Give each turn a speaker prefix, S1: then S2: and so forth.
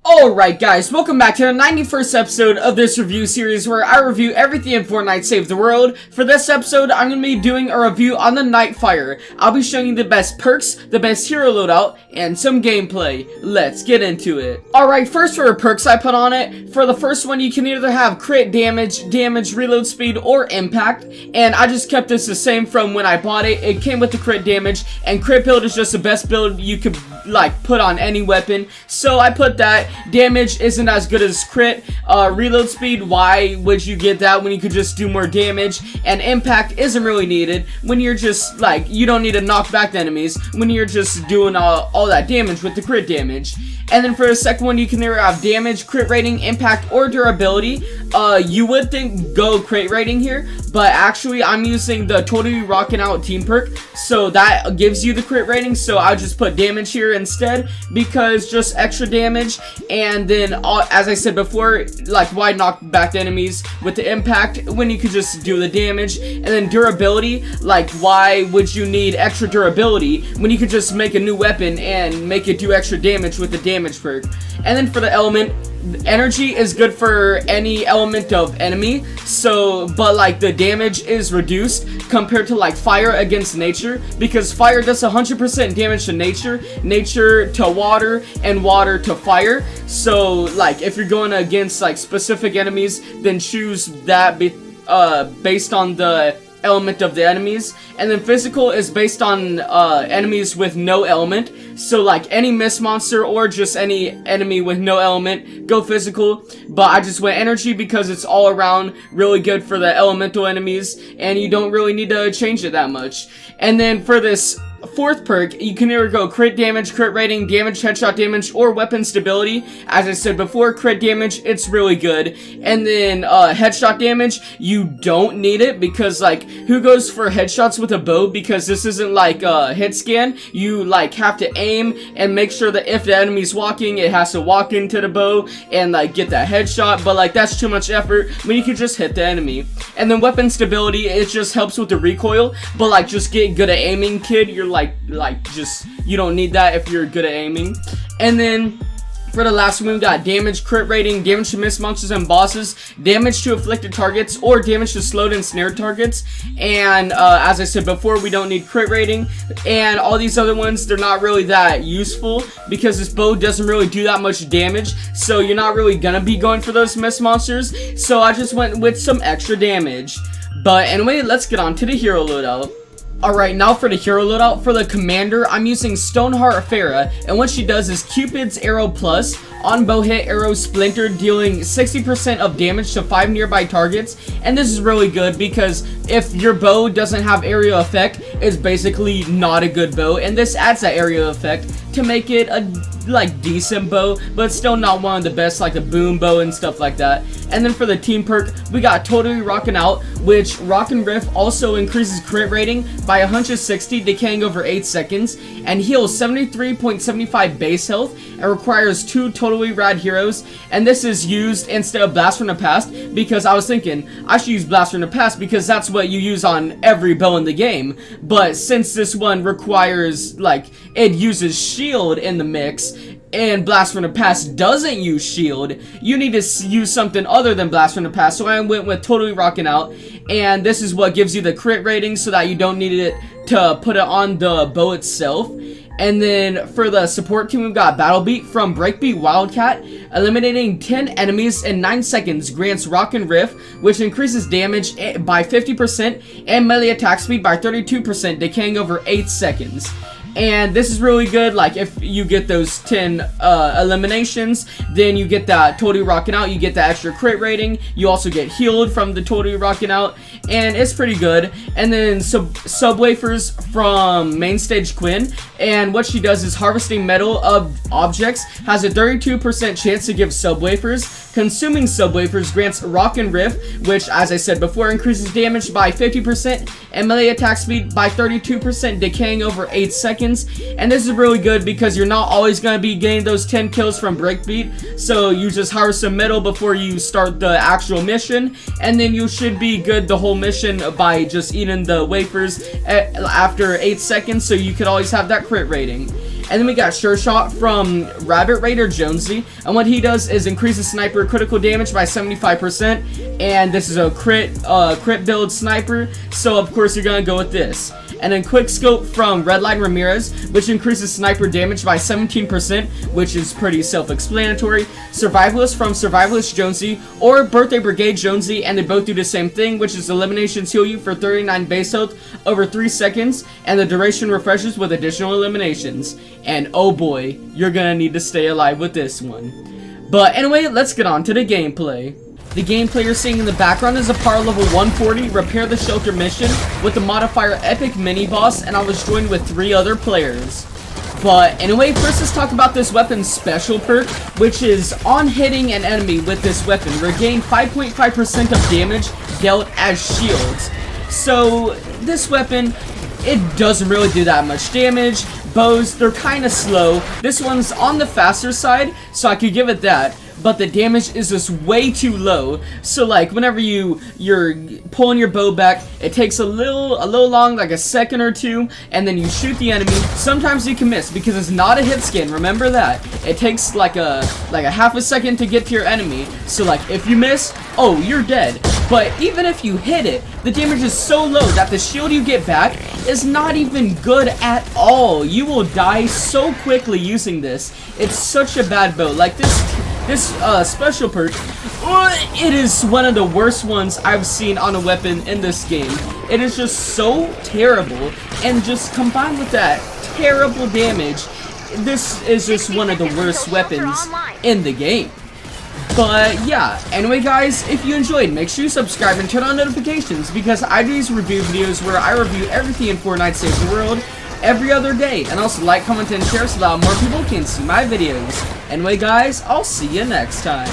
S1: Alright guys, welcome back to the 91st episode of this review series where I review everything in Fortnite Save the World. For this episode, I'm going to be doing a review on the Knightfire. I'll be showing you the best perks, the best hero loadout, and some gameplay. Let's get into it. Alright, first for perks I put on it. For the first one, you can either have crit damage, reload speed, or impact. And I just kept this the same from when I bought it. It came with the crit damage, and crit build is just the best build you could put on any weapon. So I put that. Damage isn't as good as crit. Reload speed, why would you get that when you could just do more damage? And impact isn't really needed when you're just you don't need to knock back the enemies when you're just doing all that damage with the crit damage. And then for the second one, you can either have damage, crit rating, impact, or durability. You would think go crit rating here, but actually I'm using the Totally Rockin' Out team perk, so that gives you the crit rating. So I'll just put damage here instead, because just extra damage. And then as I said before, why knock back the enemies with the impact when you could just do the damage? And then durability, why would you need extra durability when you could just make a new weapon and make it do extra damage with the damage perk? And then for the element, energy is good for any element of enemy, so but the damage is reduced compared to fire against nature, because fire does 100% damage to nature to water, and water to fire. So if you're going against specific enemies, then choose that based on the element of the enemies. And then physical is based on enemies with no element, so any mist monster or just any enemy with no element, go physical. But I just went energy because it's all around really good for the elemental enemies, and you don't really need to change it that much. And then for this fourth perk, you can either go crit damage, crit rating, damage, headshot damage, or weapon stability. As I said before, crit damage, it's really good. And then headshot damage, you don't need it, because who goes for headshots with a bow? Because this isn't a hit scan. You have to aim and make sure that if the enemy's walking, it has to walk into the bow and get that headshot. But that's too much effort when you can just hit the enemy. And then weapon stability, it just helps with the recoil, but just get good at aiming, kid. You're you don't need that if you're good at aiming. And then for the last one, we got damage, crit rating, damage to miss monsters and bosses, damage to afflicted targets, or damage to slowed and snared targets. And as I said before, we don't need crit rating. And all these other ones, they're not really that useful, because this bow doesn't really do that much damage, so you're not really gonna be going for those miss monsters. So I just went with some extra damage. But anyway, let's get on to the hero loadout. Alright, now for the hero loadout. For the commander, I'm using Stoneheart Farah, and what she does is Cupid's Arrow Plus. On bow hit, arrow splintered, dealing 60% of damage to 5 nearby targets. And this is really good, because if your bow doesn't have area effect, it's basically not a good bow, and this adds that area effect to make it a decent bow, but still not one of the best, like a boom bow and stuff like that. And then for the team perk, we got Totally Rockin' Out, which Rockin' Riff also increases crit rating by 160, decaying over 8 seconds, and heals 73.75 base health, and requires 2 totally rad heroes. And this is used instead of Blast from the Past, because I was thinking I should use Blast from the Past because that's what you use on every bow in the game. But since this one requires, it uses shield in the mix, and Blast from the Past doesn't use shield, you need to use something other than Blast from the Past. So I went with Totally Rockin' Out, and this is what gives you the crit rating, so that you don't need it to put it on the bow itself. And then for the support team, we've got Battle Beat from Breakbeat Wildcat. Eliminating 10 enemies in 9 seconds grants Rockin' Riff, which increases damage by 50% and melee attack speed by 32%, decaying over 8 seconds. And this is really good, if you get those 10 eliminations, then you get that Totally Rockin' Out, you get that extra crit rating, you also get healed from the Totally Rockin' Out, and it's pretty good. And then Subwafers from Main Stage Quinn, and what she does is harvesting metal of objects, has a 32% chance to give Subwafers. Consuming Subwafers grants Rockin' Riff, which, as I said before, increases damage by 50% and melee attack speed by 32%, decaying over 8 seconds. seconds. And this is really good because you're not always going to be getting those 10 kills from breakbeat. So you just harvest some metal before you start the actual mission, and then you should be good the whole mission by just eating the wafers after 8 seconds, so you could always have that crit rating. And then we got Sure Shot from Rabbit Raider Jonesy, and what he does is increase the sniper critical damage by 75%, and this is a crit build sniper, so of course you're gonna go with this. And then Quick Scope from Redline Ramirez, which increases sniper damage by 17%, which is pretty self-explanatory. Survivalist from Survivalist Jonesy or Birthday Brigade Jonesy, and they both do the same thing, which is eliminations heal you for 39 base health over 3 seconds, and the duration refreshes with additional eliminations. And oh boy, you're gonna need to stay alive with this one. But anyway, let's get on to the gameplay. The gameplay you're seeing in the background is a power level 140 repair the shelter mission with the modifier epic mini boss, and I was joined with 3 other players. But anyway, first let's talk about this weapon's special perk, which is on hitting an enemy with this weapon, regain 5.5% of damage dealt as shields. So this weapon, it doesn't really do that much damage. Bows, they're kind of slow. This one's on the faster side, so I could give it that. But the damage is just way too low. So like whenever you're pulling your bow back, it takes a little long, like a second or two, and then you shoot the enemy. Sometimes you can miss because it's not a hit scan. Remember that. It takes like a half a second to get to your enemy. So like if you miss, oh, you're dead. But even if you hit it, the damage is so low that the shield you get back is not even good at all. You will die so quickly using this. It's such a bad bow. Like this special perk, it is one of the worst ones I've seen on a weapon in this game. It is just so terrible, and just combined with that terrible damage, this is just one of the worst weapons in the game. But yeah, anyway guys, if you enjoyed, make sure you subscribe and turn on notifications, because I do these review videos where I review everything in Fortnite Saves the World every other day. And also like, comment, and share so that more people can see my videos. Anyway guys, I'll see you next time.